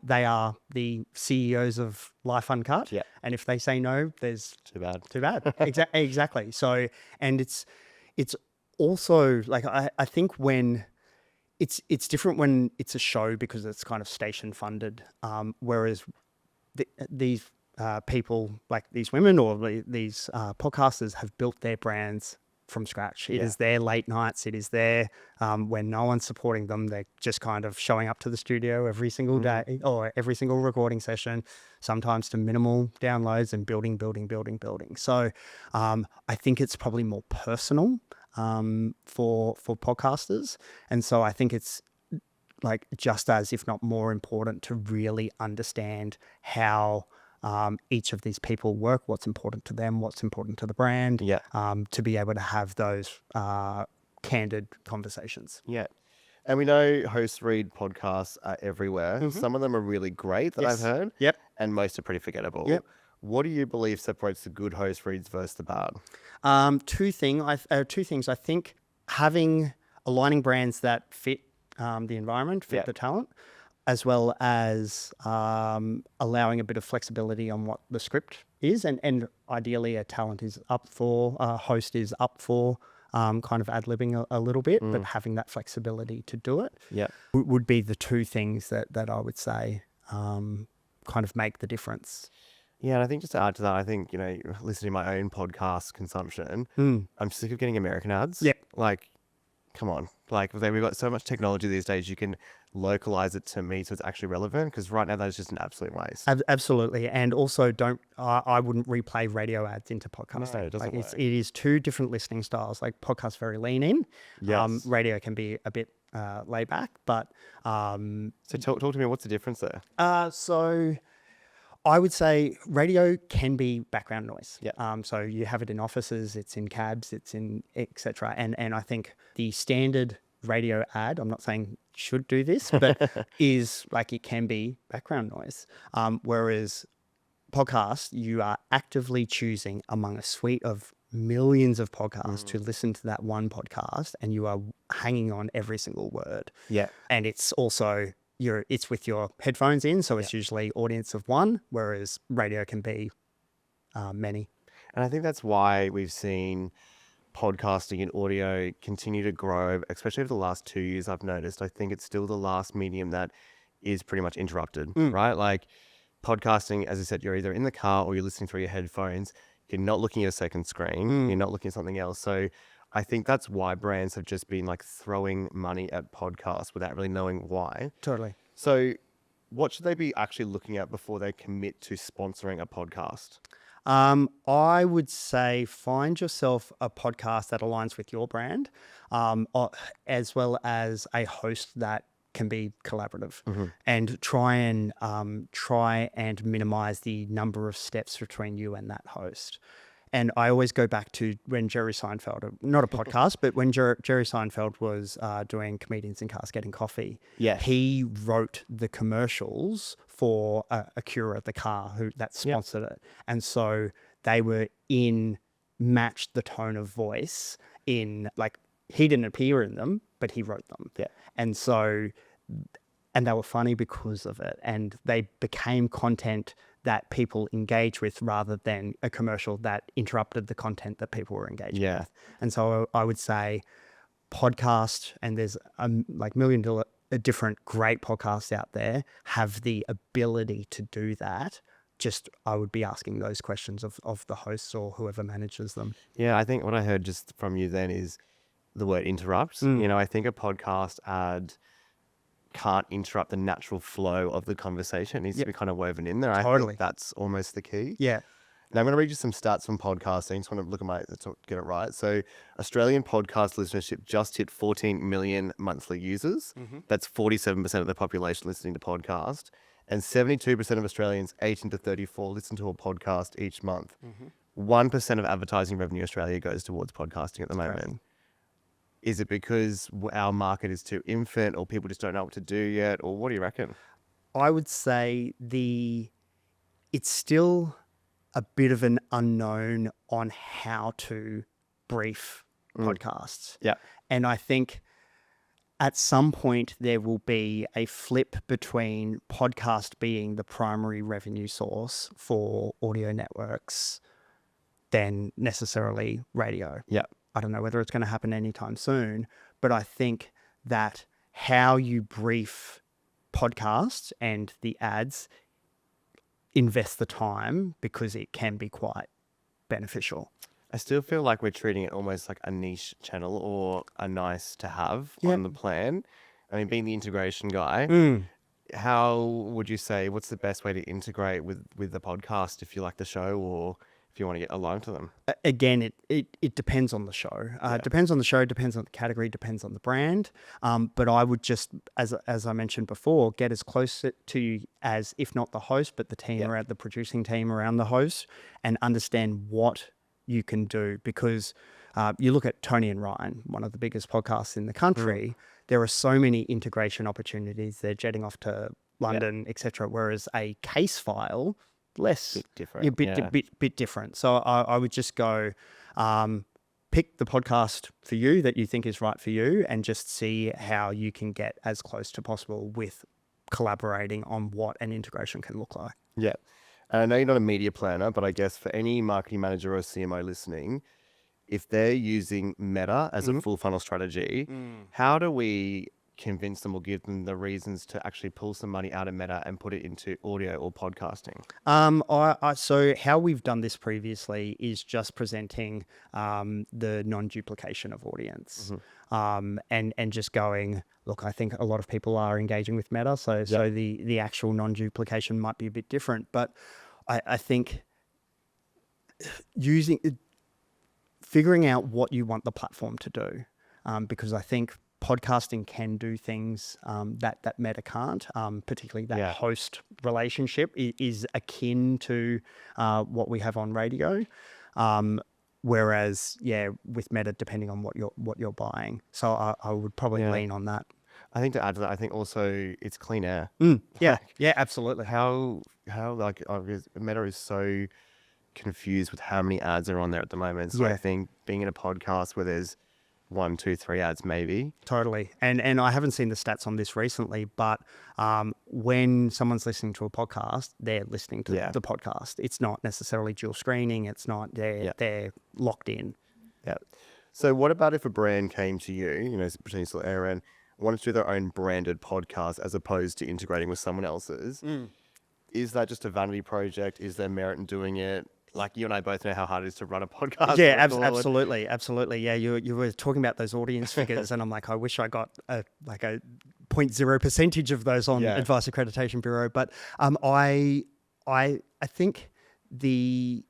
Speaker 1: They are the CEOs of Life Uncut.
Speaker 2: Yeah.
Speaker 1: And if they say no, there's
Speaker 2: Too bad.
Speaker 1: too bad. Exactly. So, and it's also like, I think when it's different when it's a show because it's kind of station funded. Whereas these people, like these women or these podcasters, have built their brands from scratch. It is their late nights. It is their when no one's supporting them. They're just kind of showing up to the studio every single day or every single recording session, sometimes to minimal downloads, and building. So I think it's probably more personal for podcasters. And so I think it's like just as, if not more important, to really understand how each of these people work, what's important to them, what's important to the brand, to be able to have those candid conversations.
Speaker 2: Yeah. And we know host read podcasts are everywhere. Some of them are really great that I've heard.
Speaker 1: Yep.
Speaker 2: And most are pretty forgettable.
Speaker 1: Yep.
Speaker 2: What do you believe separates the good host reads versus the bad?
Speaker 1: Two things. I think aligning brands that fit the environment, fit the talent, as well as allowing a bit of flexibility on what the script is. And ideally a talent is up for, a host is up for kind of ad-libbing a little bit, but having that flexibility to do it would be the two things that I would say kind of make the difference.
Speaker 2: Yeah, and I think just to add to that, I think, listening to my own podcast consumption, I'm sick of getting American ads.
Speaker 1: Yeah.
Speaker 2: Like, come on. Like, we've got so much technology these days, you can localize it to me so it's actually relevant, because right now that is just an absolute waste.
Speaker 1: Absolutely. And also I wouldn't replay radio ads into podcasts.
Speaker 2: No, it doesn't work.
Speaker 1: It is two different listening styles. Like podcasts very lean in.
Speaker 2: Yes.
Speaker 1: Radio can be a bit laid back, but...
Speaker 2: So talk to me, what's the difference there?
Speaker 1: So I would say radio can be background noise.
Speaker 2: Yeah.
Speaker 1: So you have it in offices, it's in cabs, it's in et cetera. And I think the standard radio ad, I'm not saying should do this, but is like, it can be background noise. Whereas podcast, you are actively choosing among a suite of millions of podcasts to listen to that one podcast, and you are hanging on every single word.
Speaker 2: Yeah.
Speaker 1: And it's also... it's with your headphones in, so it's usually audience of one, whereas radio can be many.
Speaker 2: And I think that's why we've seen podcasting and audio continue to grow, especially over the last 2 years. I've noticed, I think it's still the last medium that is pretty much interrupted, right? Like podcasting, as I said, you're either in the car or you're listening through your headphones. You're not looking at a second screen. You're not looking at something else. So I think that's why brands have just been like throwing money at podcasts without really knowing why.
Speaker 1: Totally.
Speaker 2: So what should they be actually looking at before they commit to sponsoring a podcast?
Speaker 1: I would say find yourself a podcast that aligns with your brand, as well as a host that can be collaborative, and try and minimize the number of steps between you and that host. And I always go back to when Jerry Seinfeld, not a podcast, but when Jerry Seinfeld was doing Comedians in Cars Getting Coffee, he wrote the commercials for Acura, the car that sponsored it. And so they were matched the tone of voice in, like, he didn't appear in them, but he wrote them.
Speaker 2: Yeah.
Speaker 1: And so, and they were funny because of it. And they became content that people engage with rather than a commercial that interrupted the content that people were engaging with. And so I would say podcast, and there's like million different great podcasts out there, have the ability to do that. Just, I would be asking those questions of the hosts or whoever manages them.
Speaker 2: Yeah, I think what I heard just from you then is the word interrupt. I think a podcast ad can't interrupt the natural flow of the conversation. It needs to be kind of woven in there.
Speaker 1: Totally.
Speaker 2: I think that's almost the key.
Speaker 1: Yeah.
Speaker 2: Now I'm going to read you some stats from podcasting. Just want to look at to get it right. So Australian podcast listenership just hit 14 million monthly users. That's 47% of the population listening to podcast. And 72% of Australians 18 to 34 listen to a podcast each month. 1% of advertising revenue in Australia goes towards podcasting at the moment.
Speaker 1: Correct.
Speaker 2: Is it because our market is too infant, or people just don't know what to do yet? Or what do you reckon?
Speaker 1: I would say it's still a bit of an unknown on how to brief podcasts.
Speaker 2: Yeah.
Speaker 1: And I think at some point there will be a flip between podcast being the primary revenue source for audio networks than necessarily radio.
Speaker 2: Yeah.
Speaker 1: I don't know whether it's going to happen anytime soon, but I think that how you brief podcasts and the ads invest the time, because it can be quite beneficial.
Speaker 2: I still feel like we're treating it almost like a niche channel or a nice to have
Speaker 1: Yep.
Speaker 2: on the plan. I mean, being the integration guy, how would you say, what's the best way to integrate with the podcast if you like the show or if you want to get aligned to them?
Speaker 1: Again, it depends on the show. It depends on the show, depends on the category, depends on the brand. But I would just, as I mentioned before, get as close to you as, if not the host, but the team around the producing team around the host, and understand what you can do. Because you look at Tony and Ryan, one of the biggest podcasts in the country, there are so many integration opportunities. They're jetting off to London, etc. Whereas a case file, less,
Speaker 2: different.
Speaker 1: a bit different. So I would just go, pick the podcast for you that you think is right for you, and just see how you can get as close to possible with collaborating on what an integration can look like.
Speaker 2: Yeah. And I know you're not a media planner, but I guess for any marketing manager or CMO listening, if they're using Meta as a full funnel strategy, how do we convince them or give them the reasons to actually pull some money out of Meta and put it into audio or podcasting?
Speaker 1: So how we've done this previously is just presenting the non-duplication of audience, and just going, look, I think a lot of people are engaging with Meta, so the actual non-duplication might be a bit different, but I think figuring out what you want the platform to do, because I think podcasting can do things that Meta can't, particularly that host relationship is akin to what we have on radio. Whereas, with Meta, depending on what you're buying. So I would probably lean on that.
Speaker 2: I think to add to that, I think also it's clean air.
Speaker 1: Yeah, absolutely.
Speaker 2: How Meta is so confused with how many ads are on there at the moment. So I think being in a podcast where there's 1, 2, 3 ads maybe.
Speaker 1: Totally. And I haven't seen the stats on this recently, but when someone's listening to a podcast, they're listening to the podcast. It's not necessarily dual screening. It's not, they're locked in.
Speaker 2: Yeah. So what about if a brand came to you, potential Aaron, wanted to do their own branded podcast as opposed to integrating with someone else's? Is that just a vanity project? Is there merit in doing it? Like, you and I both know how hard it is to run a podcast.
Speaker 1: Yeah, absolutely. Yeah, you were talking about those audience figures, and I'm like, I wish I got a 0.0% of those on Advice Accreditation Bureau. But I think the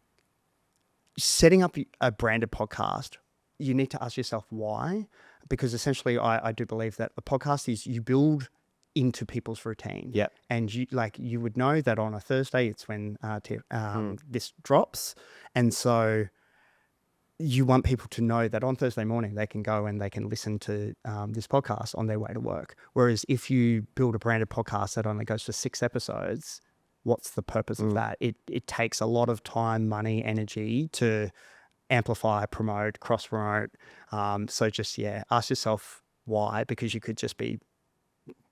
Speaker 1: setting up a branded podcast, you need to ask yourself why, because essentially I do believe that a podcast is you build into people's routine.
Speaker 2: Yeah.
Speaker 1: And you would know that on a Thursday, it's when this drops. And so you want people to know that on Thursday morning, they can go and they can listen to this podcast on their way to work. Whereas if you build a branded podcast that only goes for 6 episodes, what's the purpose of that? It takes a lot of time, money, energy to amplify, promote, cross-promote. So just, ask yourself why, because you could just be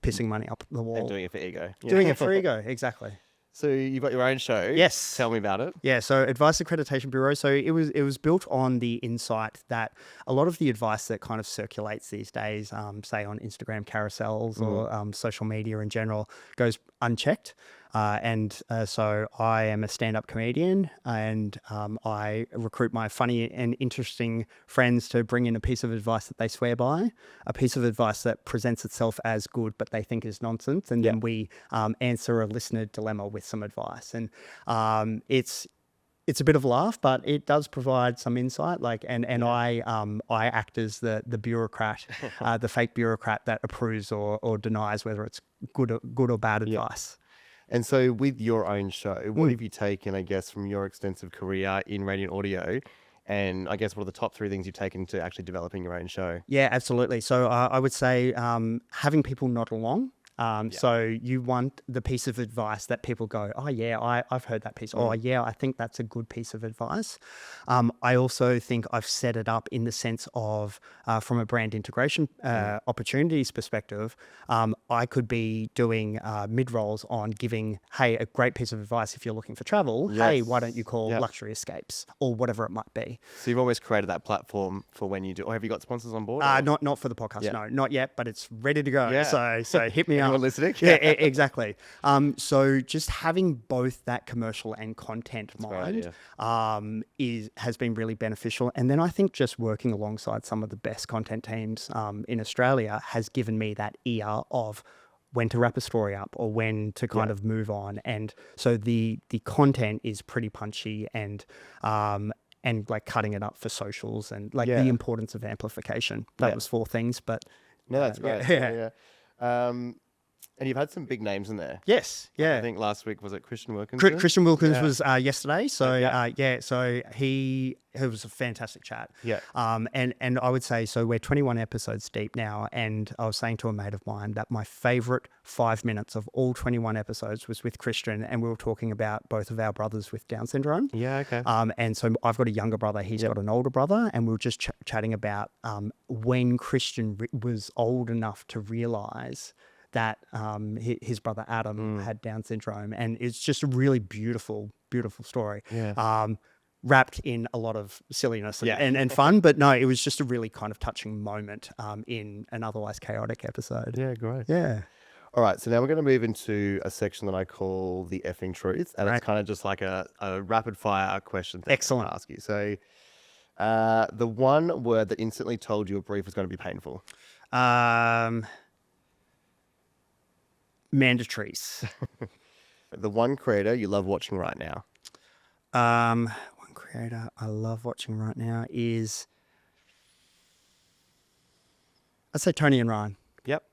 Speaker 1: pissing money up the wall.
Speaker 2: And doing it for ego.
Speaker 1: Doing it for ego, exactly.
Speaker 2: So you've got your own show.
Speaker 1: Yes.
Speaker 2: Tell me about it.
Speaker 1: Yeah, so Advice Accreditation Bureau. So it was built on the insight that a lot of the advice that kind of circulates these days, say on Instagram carousels or social media in general, goes unchecked. So I am a stand-up comedian, and I recruit my funny and interesting friends to bring in a piece of advice that they swear by, a piece of advice that presents itself as good but they think is nonsense, and then we answer a listener dilemma with some advice. And it's a bit of a laugh, but it does provide some insight. I act as the bureaucrat, the fake bureaucrat that approves or denies whether it's good or bad advice.
Speaker 2: And so with your own show, what have you taken, I guess, from your extensive career in radio and audio? And I guess what are the top 3 things you've taken to actually developing your own show?
Speaker 1: Yeah, absolutely. So I would say having people nod along So you want the piece of advice that people go, oh yeah, I've heard that piece. Oh yeah, I think that's a good piece of advice. I also think I've set it up in the sense of, from a brand integration opportunities perspective, I could be doing mid-rolls on giving, hey, a great piece of advice if you're looking for travel. Hey, why don't you call Luxury Escapes or whatever it might be.
Speaker 2: So you've always created that platform for when you do, or have you got sponsors on board?
Speaker 1: Not for the podcast, no, not yet, but it's ready to go. So hit me up.
Speaker 2: Anyone listening?
Speaker 1: Yeah, exactly. So just having both that commercial and content mind has been really beneficial. And then I think just working alongside some of the best content teams in Australia has given me that ear of when to wrap a story up or when to kind of move on. And so the content is pretty punchy and like cutting it up for socials and like the importance of amplification. That was 4 things, but
Speaker 2: no, that's great. And you've had some big names in there.
Speaker 1: Yes, yeah.
Speaker 2: I think last week was it Christian Wilkinson?
Speaker 1: Christian Wilkins was yesterday. So so it was a fantastic chat.
Speaker 2: Yeah.
Speaker 1: And I would say, so we're 21 episodes deep now, and I was saying to a mate of mine that my favorite 5 minutes of all 21 episodes was with Christian, and we were talking about both of our brothers with Down syndrome.
Speaker 2: Yeah, okay.
Speaker 1: And so I've got a younger brother, he's got an older brother, and we were just chatting about when Christian was old enough to realize that his brother Adam had Down syndrome. And it's just a really beautiful, beautiful story.
Speaker 2: Yeah.
Speaker 1: Wrapped in a lot of silliness and fun. But no, it was just a really kind of touching moment in an otherwise chaotic episode.
Speaker 2: Yeah, great.
Speaker 1: Yeah.
Speaker 2: All right, so now we're going to move into a section that I call the effing truth. And it's kind of just like a rapid fire question thing.
Speaker 1: Excellent.
Speaker 2: To ask you. So the one word that instantly told you a brief was going to be painful.
Speaker 1: Mandatories.
Speaker 2: The one creator you love watching right now.
Speaker 1: One creator I love watching right now is, I'd say Tony and Ryan.
Speaker 2: Yep.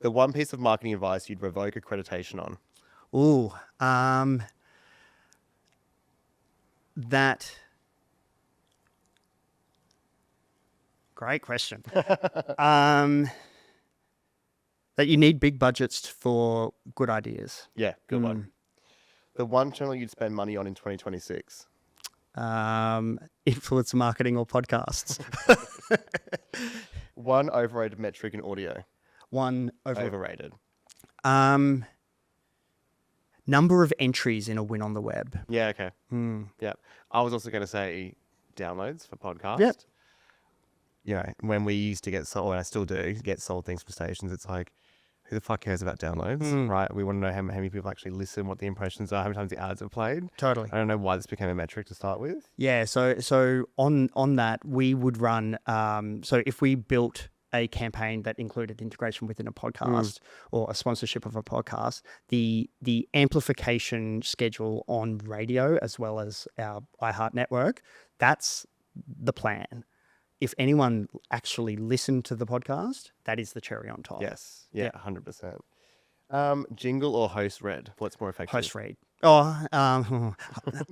Speaker 2: The one piece of marketing advice you'd revoke accreditation on.
Speaker 1: Ooh, that. Great question. That you need big budgets for good ideas.
Speaker 2: Yeah, good one. The one channel you'd spend money on in 2026.
Speaker 1: Influencer marketing or podcasts.
Speaker 2: One overrated metric in audio.
Speaker 1: One
Speaker 2: overrated.
Speaker 1: Number of entries in a win on the web.
Speaker 2: Yeah, okay. Yeah. I was also going to say downloads for podcasts.
Speaker 1: Yep.
Speaker 2: Yeah, when we used to get sold, and I still do, get sold things for stations, it's like, who the fuck cares about downloads, right? We want to know how many people actually listen, what the impressions are, how many times the ads are played.
Speaker 1: Totally.
Speaker 2: I don't know why this became a metric to start with.
Speaker 1: Yeah, so on that, we would run, so if we built a campaign that included integration within a podcast or a sponsorship of a podcast, the amplification schedule on radio as well as our iHeart network, that's the plan. If anyone actually listened to the podcast, that is the cherry on top.
Speaker 2: Yes. Yeah, 100%. Jingle or host read? What's more effective?
Speaker 1: Host read. Oh,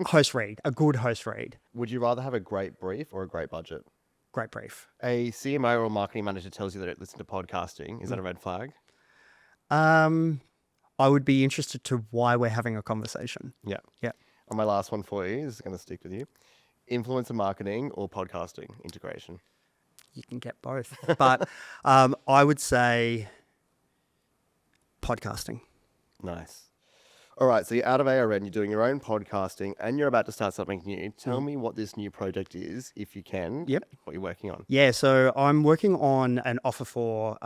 Speaker 1: host read. A good host read.
Speaker 2: Would you rather have a great brief or a great budget?
Speaker 1: Great brief.
Speaker 2: A CMO or marketing manager tells you they don't listen to podcasting. Is that a red flag?
Speaker 1: I would be interested to why we're having a conversation.
Speaker 2: Yeah.
Speaker 1: Yeah.
Speaker 2: And my last one for you, this is going to stick with you. Influencer marketing or podcasting integration?
Speaker 1: You can get both. But I would say podcasting.
Speaker 2: Nice. All right, so you're out of ARN, you're doing your own podcasting, and you're about to start something new. Tell me what this new project is, if you can.
Speaker 1: Yep.
Speaker 2: What you're working on.
Speaker 1: Yeah, so I'm working on an offer for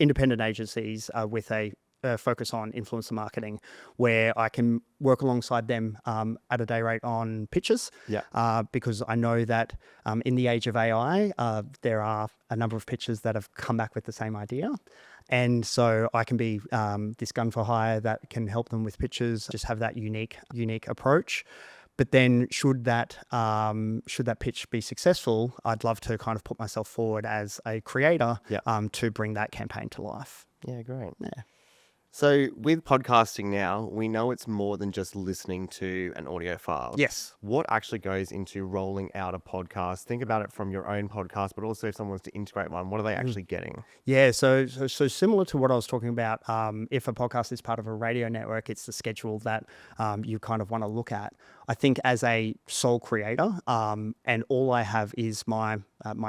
Speaker 1: independent agencies with a focus on influencer marketing, where I can work alongside them at a day rate on pitches.
Speaker 2: Yeah.
Speaker 1: Because I know that in the age of AI, there are a number of pitches that have come back with the same idea. And so I can be this gun for hire that can help them with pitches, just have that unique approach. But then should that pitch be successful, I'd love to kind of put myself forward as a creator to bring that campaign to life.
Speaker 2: Yeah, great.
Speaker 1: Yeah.
Speaker 2: So with podcasting now, we know it's more than just listening to an audio file.
Speaker 1: Yes.
Speaker 2: What actually goes into rolling out a podcast? Think about it from your own podcast, but also if someone wants to integrate one, what are they actually getting?
Speaker 1: Yeah, so similar to what I was talking about, if a podcast is part of a radio network, it's the schedule that you kind of want to look at. I think as a sole creator, and all I have is my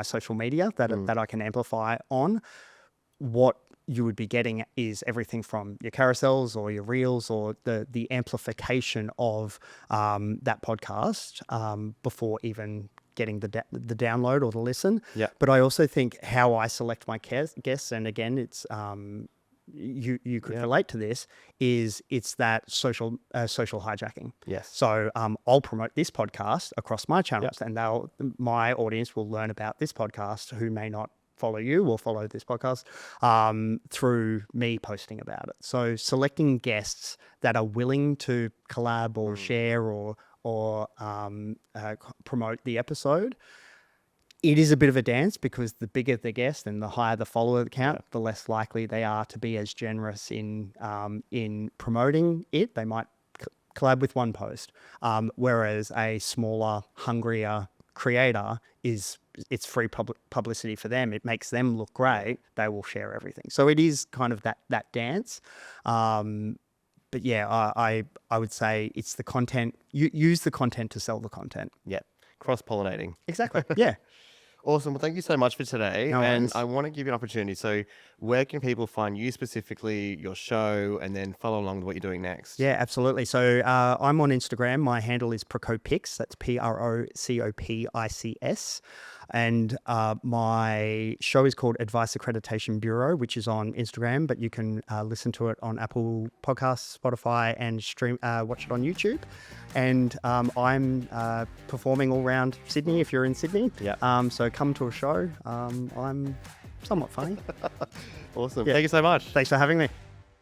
Speaker 1: social media that I can amplify on, what you would be getting is everything from your carousels or your reels or the amplification of that podcast before even getting the download or the listen.
Speaker 2: Yeah.
Speaker 1: But I also think how I select my guests, and again, it's you could relate to this, is it's that social hijacking.
Speaker 2: Yes.
Speaker 1: So I'll promote this podcast across my channels, and my audience will learn about this podcast who may not follow you or follow this podcast through me posting about it. So selecting guests that are willing to collab or share or promote the episode. It is a bit of a dance because the bigger the guest and the higher the follower count, the less likely they are to be as generous in promoting it. They might collab with one post, whereas a smaller, hungrier creator it's free publicity for them. It makes them look great. They will share everything. So it is kind of that dance. But yeah, I would say it's the content. You use the content to sell the content.
Speaker 2: Yeah. Cross-pollinating.
Speaker 1: Exactly. Yeah.
Speaker 2: Awesome. Well, thank you so much for today.
Speaker 1: No
Speaker 2: And
Speaker 1: worries.
Speaker 2: I want to give you an opportunity. So where can people find you specifically, your show, and then follow along with what you're doing next?
Speaker 1: Yeah, absolutely. So I'm on Instagram. My handle is Procopis. That's Procopis. And my show is called Advice Accreditation Bureau, which is on Instagram, but you can listen to it on Apple Podcasts, Spotify, and watch it on YouTube. And I'm performing all around Sydney if you're in Sydney.
Speaker 2: Yeah.
Speaker 1: So come to a show. I'm somewhat funny.
Speaker 2: Awesome.
Speaker 1: Yeah.
Speaker 2: Thank you so much.
Speaker 1: Thanks for having me.